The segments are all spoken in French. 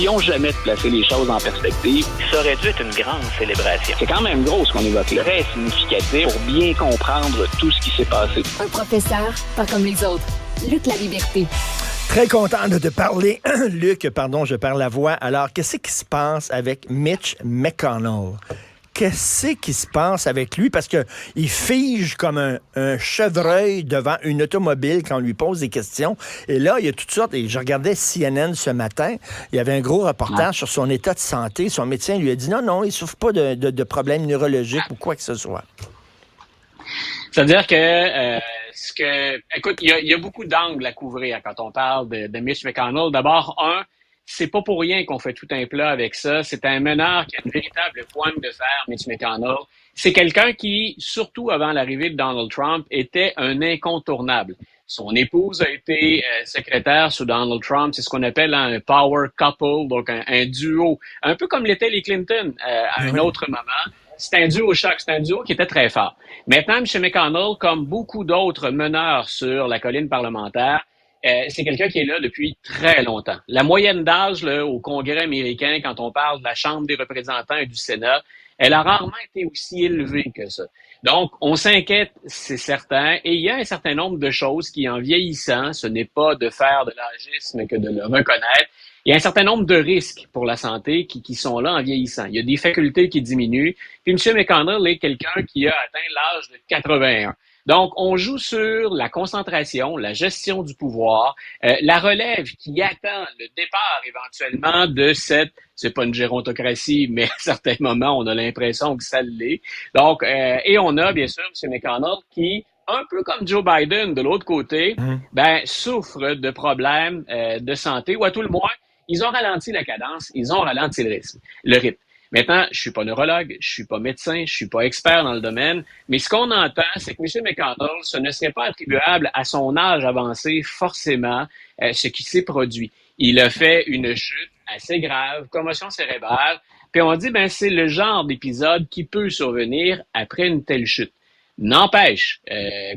n'ont jamais placé les choses en perspective. Ça aurait dû être une grande célébration. C'est quand même gros ce qu'on évoque là. Très significatif pour bien comprendre tout ce qui s'est passé. Un professeur, pas comme les autres. Luc La Liberté. Très content de te parler. Luc, pardon, je perds la voix. Alors, qu'est-ce qui se passe avec Mitch McConnell? Qu'est-ce qui se passe avec lui? Parce que il fige comme un chevreuil devant une automobile quand on lui pose des questions. Et là, il y a toutes sortes. Et je regardais CNN ce matin. Il y avait un gros reportage sur son état de santé. Son médecin lui a dit non, il souffre pas de problèmes neurologiques ou quoi que ce soit. C'est-à-dire que, écoute, il y a beaucoup d'angles à couvrir quand on parle de Mitch McConnell. D'abord, c'est pas pour rien qu'on fait tout un plat avec ça. C'est un meneur qui a une véritable poigne de fer, Mitch McConnell. C'est quelqu'un qui, surtout avant l'arrivée de Donald Trump, était un incontournable. Son épouse a été secrétaire sous Donald Trump. C'est ce qu'on appelle un power couple, donc un duo, un peu comme l'étaient les Clinton à un autre moment. C'est un duo choc, c'est un duo qui était très fort. Maintenant, M. McConnell, comme beaucoup d'autres meneurs sur la colline parlementaire, c'est quelqu'un qui est là depuis très longtemps. La moyenne d'âge là, au Congrès américain, quand on parle de la Chambre des représentants et du Sénat, elle a rarement été aussi élevée que ça. Donc, on s'inquiète, c'est certain, et il y a un certain nombre de choses qui, en vieillissant, ce n'est pas de faire de l'âgisme que de le reconnaître, il y a un certain nombre de risques pour la santé qui sont là en vieillissant. Il y a des facultés qui diminuent. Puis M. McConnell est quelqu'un qui a atteint l'âge de 81. Donc, on joue sur la concentration, la gestion du pouvoir, la relève qui attend le départ éventuellement de c'est pas une gérontocratie, mais à certains moments, on a l'impression que ça l'est. Donc, et on a bien sûr M. McConnell qui, un peu comme Joe Biden de l'autre côté, souffre de problèmes de santé, ou à tout le moins, ils ont ralenti la cadence, ils ont ralenti le rythme. Maintenant, je suis pas neurologue, je suis pas médecin, je suis pas expert dans le domaine, mais ce qu'on entend, c'est que M. McConnell, ce ne serait pas attribuable à son âge avancé, forcément, ce qui s'est produit. Il a fait une chute assez grave, commotion cérébrale, puis on dit, c'est le genre d'épisode qui peut survenir après une telle chute. N'empêche,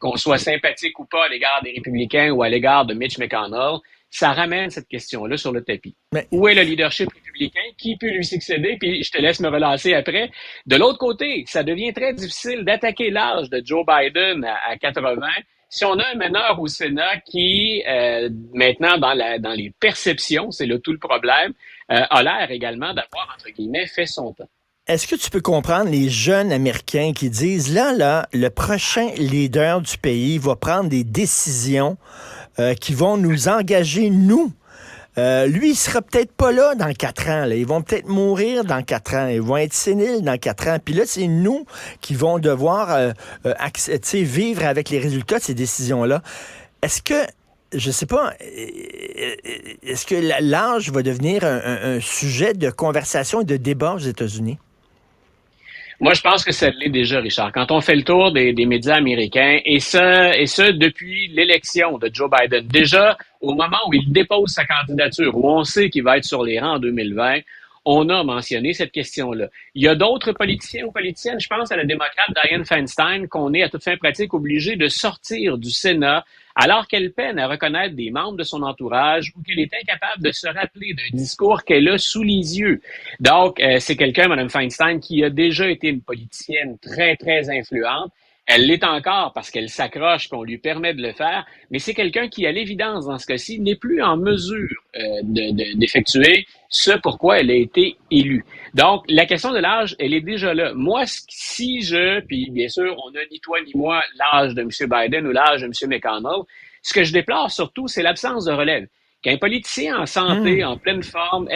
qu'on soit sympathique ou pas à l'égard des républicains ou à l'égard de Mitch McConnell, ça ramène cette question-là sur le tapis. Mais où est le leadership républicain? Qui peut lui succéder? Puis je te laisse me relancer après. De l'autre côté, ça devient très difficile d'attaquer l'âge de Joe Biden à 80 si on a un meneur au Sénat qui, maintenant, dans les perceptions, c'est là tout le problème, a l'air également d'avoir, entre guillemets, fait son temps. Est-ce que tu peux comprendre les jeunes Américains qui disent, là, le prochain leader du pays va prendre des décisions qui vont nous engager, nous. Lui, il sera peut-être pas là dans 4 ans. Là. Ils vont peut-être mourir dans 4 ans. Ils vont être séniles dans 4 ans. Puis là, c'est nous qui vont devoir vivre avec les résultats de ces décisions-là. Est-ce que, je sais pas, est-ce que l'âge va devenir un sujet de conversation et de débat aux États-Unis? Moi, je pense que ça l'est déjà, Richard. Quand on fait le tour des médias américains, et ce depuis l'élection de Joe Biden, déjà au moment où il dépose sa candidature, où on sait qu'il va être sur les rangs en 2020, on a mentionné cette question-là. Il y a d'autres politiciens ou politiciennes, je pense à la démocrate Dianne Feinstein, qu'on est à toute fin pratique obligé de sortir du Sénat alors qu'elle peine à reconnaître des membres de son entourage ou qu'elle est incapable de se rappeler d'un discours qu'elle a sous les yeux. Donc, c'est quelqu'un, Mme Feinstein, qui a déjà été une politicienne très, très influente. Elle l'est encore parce qu'elle s'accroche, qu'on lui permet de le faire, mais c'est quelqu'un qui, à l'évidence, dans ce cas-ci, n'est plus en mesure d'effectuer ce pourquoi elle a été élue. Donc, la question de l'âge, elle est déjà là. Moi, puis bien sûr, on n'a ni toi ni moi l'âge de M. Biden ou l'âge de M. McConnell, ce que je déplore surtout, c'est l'absence de relève. Qu'un politicien en santé, en pleine forme,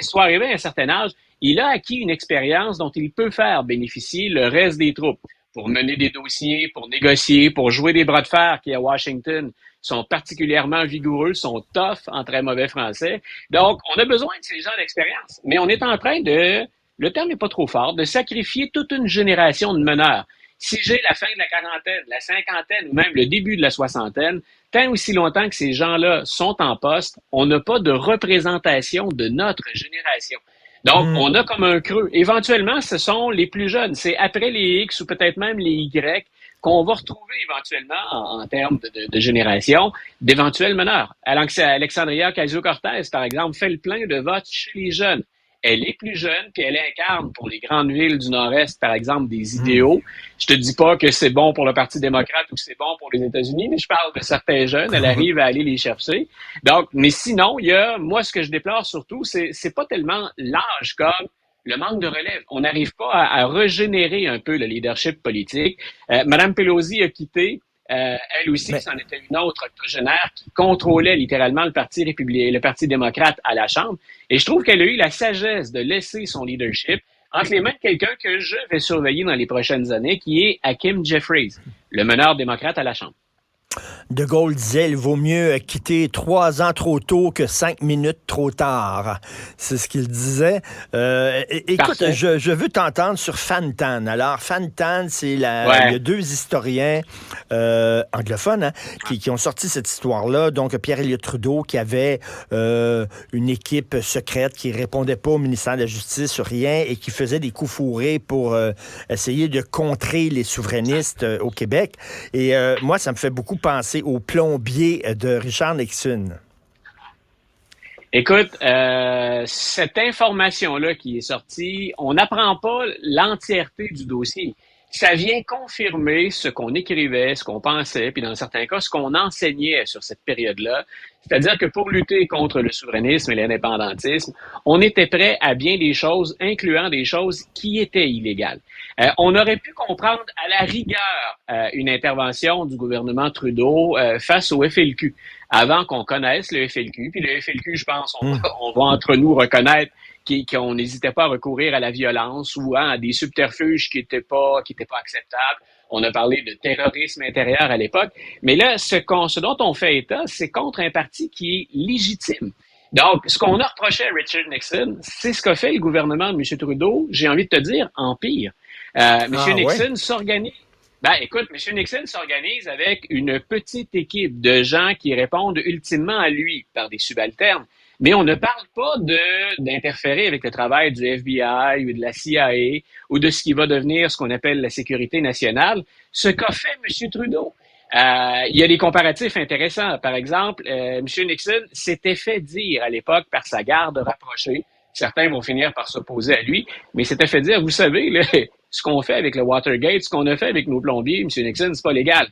soit arrivé à un certain âge, il a acquis une expérience dont il peut faire bénéficier le reste des troupes pour mener des dossiers, pour négocier, pour jouer des bras de fer qui, à Washington, sont particulièrement vigoureux, sont tough en très mauvais français. Donc, on a besoin de ces gens d'expérience. Mais on est en train le terme n'est pas trop fort, de sacrifier toute une génération de meneurs. Si j'ai la fin de la quarantaine, la cinquantaine ou même le début de la soixantaine, tant aussi longtemps que ces gens-là sont en poste, on n'a pas de représentation de notre génération. Donc, on a comme un creux. Éventuellement, ce sont les plus jeunes. C'est après les X ou peut-être même les Y qu'on va retrouver éventuellement, en termes de génération, d'éventuels meneurs. Alexandria Ocasio-Cortez, par exemple, fait le plein de votes chez les jeunes. Elle est plus jeune, puis elle incarne pour les grandes villes du Nord-Est, par exemple, des idéaux. Je te dis pas que c'est bon pour le Parti démocrate ou que c'est bon pour les États-Unis, mais je parle de certains jeunes. Elle arrive à aller les chercher. Donc, mais sinon, moi, ce que je déplore surtout, c'est pas tellement l'âge comme le manque de relève. On n'arrive pas à régénérer un peu le leadership politique. Madame Pelosi a quitté. Elle aussi, c'en était une autre octogénaire qui contrôlait littéralement le Parti républicain, le Parti démocrate à la Chambre. Et je trouve qu'elle a eu la sagesse de laisser son leadership entre les mains de quelqu'un que je vais surveiller dans les prochaines années, qui est Hakeem Jeffries, le meneur démocrate à la Chambre. De Gaulle disait, il vaut mieux quitter 3 ans trop tôt que 5 minutes trop tard. C'est ce qu'il disait. Écoute, je veux t'entendre sur Fantan. Alors, Fantan, il y a 2 historiens anglophones qui ont sorti cette histoire-là. Donc, Pierre-Éliott Trudeau qui avait une équipe secrète qui répondait pas au ministère de la Justice sur rien et qui faisait des coups fourrés pour essayer de contrer les souverainistes au Québec. Et moi, ça me fait beaucoup penser au plombier de Richard Nixon. Écoute, cette information-là qui est sortie, on n'apprend pas l'entièreté du dossier. Ça vient confirmer ce qu'on écrivait, ce qu'on pensait, puis dans certains cas, ce qu'on enseignait sur cette période-là. C'est-à-dire que pour lutter contre le souverainisme et l'indépendantisme, on était prêt à bien des choses, incluant des choses qui étaient illégales. On aurait pu comprendre à la rigueur une intervention du gouvernement Trudeau face au FLQ, avant qu'on connaisse le FLQ. Puis le FLQ, je pense, on va entre nous reconnaître qu'on n'hésitait pas à recourir à la violence ou à des subterfuges qui étaient pas acceptables. On a parlé de terrorisme intérieur à l'époque. Mais là, ce dont on fait état, c'est contre un parti qui est légitime. Donc, ce qu'on a reproché à Richard Nixon, c'est ce qu'a fait le gouvernement de M. Trudeau, j'ai envie de te dire, en pire. M. Nixon s'organise. Écoute, M. Nixon s'organise avec une petite équipe de gens qui répondent ultimement à lui par des subalternes. Mais on ne parle pas d'interférer avec le travail du FBI ou de la CIA ou de ce qui va devenir ce qu'on appelle la sécurité nationale, ce qu'a fait M. Trudeau. Il y a des comparatifs intéressants. Par exemple, M. Nixon s'était fait dire à l'époque par sa garde rapprochée, certains vont finir par s'opposer à lui, mais il s'était fait dire, vous savez, là, ce qu'on fait avec le Watergate, ce qu'on a fait avec nos plombiers, M. Nixon, c'est pas légal.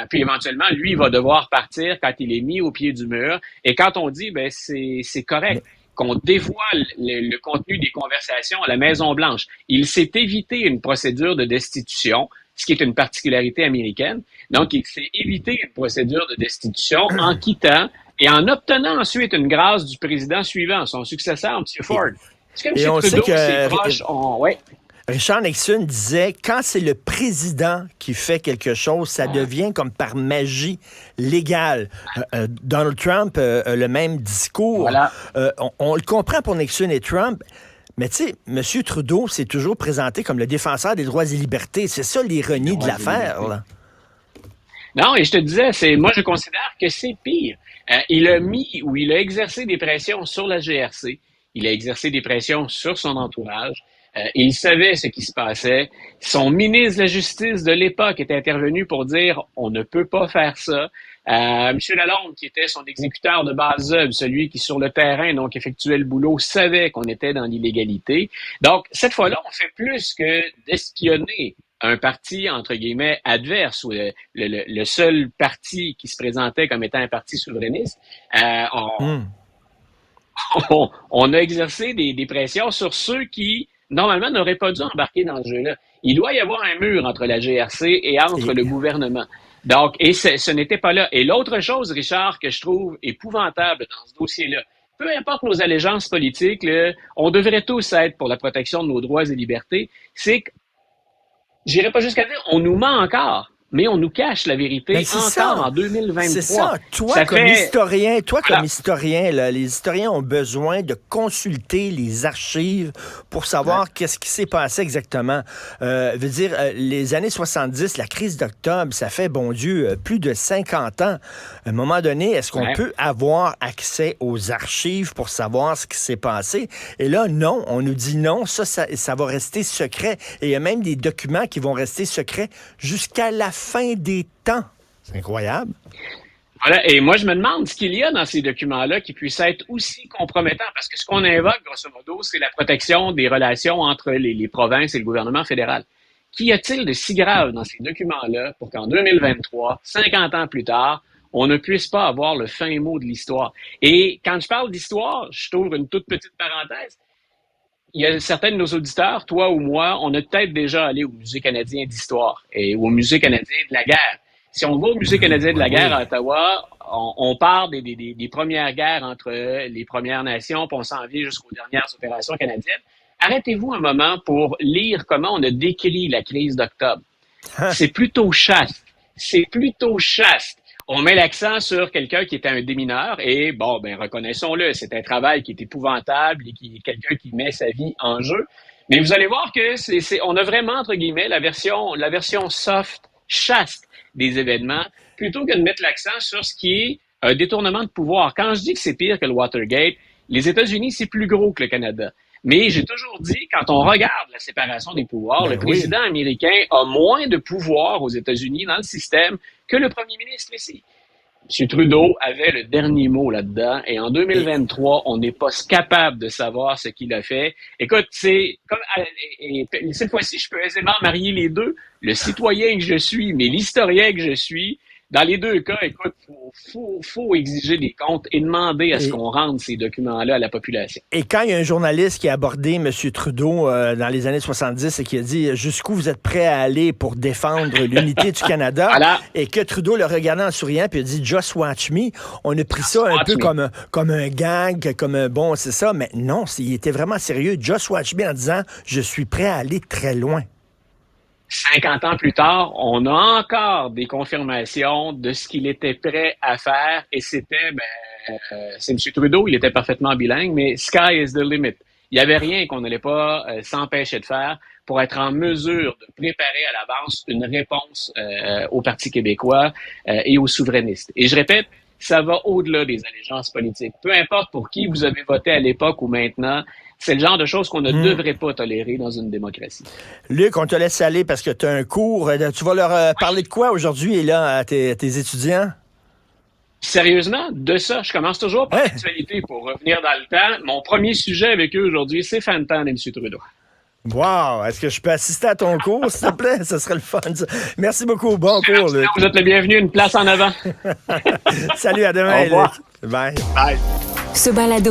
Puis éventuellement, lui, il va devoir partir quand il est mis au pied du mur. Et quand on dit, c'est correct qu'on dévoile le contenu des conversations à la Maison-Blanche. Il s'est évité une procédure de destitution, ce qui est une particularité américaine. Donc, il s'est évité une procédure de destitution en quittant et en obtenant ensuite une grâce du président suivant, son successeur, M. Ford. Est-ce que M. Trudeau, ses proches ont... Ouais. Richard Nixon disait, quand c'est le président qui fait quelque chose, ça devient comme par magie légale. Donald Trump a le même discours. Voilà. On le comprend pour Nixon et Trump, mais tu sais, M. Trudeau s'est toujours présenté comme le défenseur des droits et libertés. C'est ça l'ironie de l'affaire, là. Non, et je te disais, moi je considère que c'est pire. Il a exercé des pressions sur la GRC, il a exercé des pressions sur son entourage. Il savait ce qui se passait. Son ministre de la Justice de l'époque était intervenu pour dire on ne peut pas faire ça. M. Lalonde, qui était son exécuteur de base œuvre, celui qui sur le terrain donc effectuait le boulot, savait qu'on était dans l'illégalité. Donc cette fois-là, on fait plus que d'espionner un parti entre guillemets adverse ou le seul parti qui se présentait comme étant un parti souverainiste. On a exercé des pressions sur ceux qui normalement, n'aurait pas dû embarquer dans ce jeu-là. Il doit y avoir un mur entre la GRC et entre le gouvernement. Donc, et ce n'était pas là. Et l'autre chose, Richard, que je trouve épouvantable dans ce dossier-là, peu importe nos allégeances politiques, là, on devrait tous être pour la protection de nos droits et libertés, c'est que, j'irais pas jusqu'à dire, on nous ment encore. mais on nous cache la vérité encore en 2023. C'est ça. Toi, comme historien, là, les historiens ont besoin de consulter les archives pour savoir qu'est-ce qui s'est passé exactement. Les années 70, la crise d'octobre, ça fait, bon Dieu, plus de 50 ans. À un moment donné, est-ce qu'on peut avoir accès aux archives pour savoir ce qui s'est passé? Et là, non, on nous dit non, ça va rester secret. Et il y a même des documents qui vont rester secrets jusqu'à la fin des temps. C'est incroyable. Voilà, et moi, je me demande ce qu'il y a dans ces documents-là qui puisse être aussi compromettant, parce que ce qu'on invoque, grosso modo, c'est la protection des relations entre les provinces et le gouvernement fédéral. Qu'y a-t-il de si grave dans ces documents-là pour qu'en 2023, 50 ans plus tard, on ne puisse pas avoir le fin mot de l'histoire? Et quand je parle d'histoire, je t'ouvre une toute petite parenthèse. Il y a certains de nos auditeurs, toi ou moi, on a peut-être déjà allé au Musée canadien d'histoire ou au Musée canadien de la guerre. Si on va au Musée canadien de la guerre à Ottawa, on part des premières guerres entre les Premières Nations, puis on s'en vient jusqu'aux dernières opérations canadiennes. Arrêtez-vous un moment pour lire comment on a décrit la crise d'octobre. C'est plutôt chaste. C'est plutôt chaste. On met l'accent sur quelqu'un qui était un démineur et, reconnaissons-le, c'est un travail qui est épouvantable et qui est quelqu'un qui met sa vie en jeu. Mais vous allez voir que on a vraiment, entre guillemets, la version soft, chaste des événements, plutôt que de mettre l'accent sur ce qui est un détournement de pouvoir. Quand je dis que c'est pire que le Watergate, les États-Unis, c'est plus gros que le Canada. Mais j'ai toujours dit, quand on regarde la séparation des pouvoirs, le président américain a moins de pouvoir aux États-Unis dans le système que le premier ministre ici. M. Trudeau avait le dernier mot là-dedans, et en 2023, on n'est pas capable de savoir ce qu'il a fait. Écoute, c'est comme cette fois-ci, je peux aisément marier les deux, le citoyen que je suis, mais l'historien que je suis. Dans les deux cas, écoute, faut exiger des comptes et demander à ce qu'on rende ces documents-là à la population. Et quand il y a un journaliste qui a abordé M. Trudeau dans les années 70 et qui a dit jusqu'où vous êtes prêt à aller pour défendre l'unité du Canada, et que Trudeau le regardait en souriant puis a dit « Just watch me », on a pris ça un peu comme un gag, comme un bon, c'est ça, mais non, il était vraiment sérieux. « Just watch me » en disant « Je suis prêt à aller très loin ». 50 ans plus tard, on a encore des confirmations de ce qu'il était prêt à faire et c'est M. Trudeau, il était parfaitement bilingue, mais sky is the limit. Il n'y avait rien qu'on n'allait pas s'empêcher de faire pour être en mesure de préparer à l'avance une réponse au Parti québécois et aux souverainistes. Et je répète, ça va au-delà des allégeances politiques. Peu importe pour qui vous avez voté à l'époque ou maintenant, c'est le genre de choses qu'on ne devrait pas tolérer dans une démocratie. Luc, on te laisse aller parce que tu as un cours. Tu vas leur parler de quoi aujourd'hui et là à tes étudiants? Sérieusement, de ça, je commence toujours par l'actualité pour revenir dans le temps. Mon premier sujet avec eux aujourd'hui, c'est Fantan et M. Trudeau. Wow! Est-ce que je peux assister à ton cours, s'il te plaît? Ça serait le fun. Merci beaucoup. Bon cours, Luc. Vous êtes le bienvenu. Une place en avant. Salut, à demain, Au revoir. Luc. Bye. Bye. Ce balado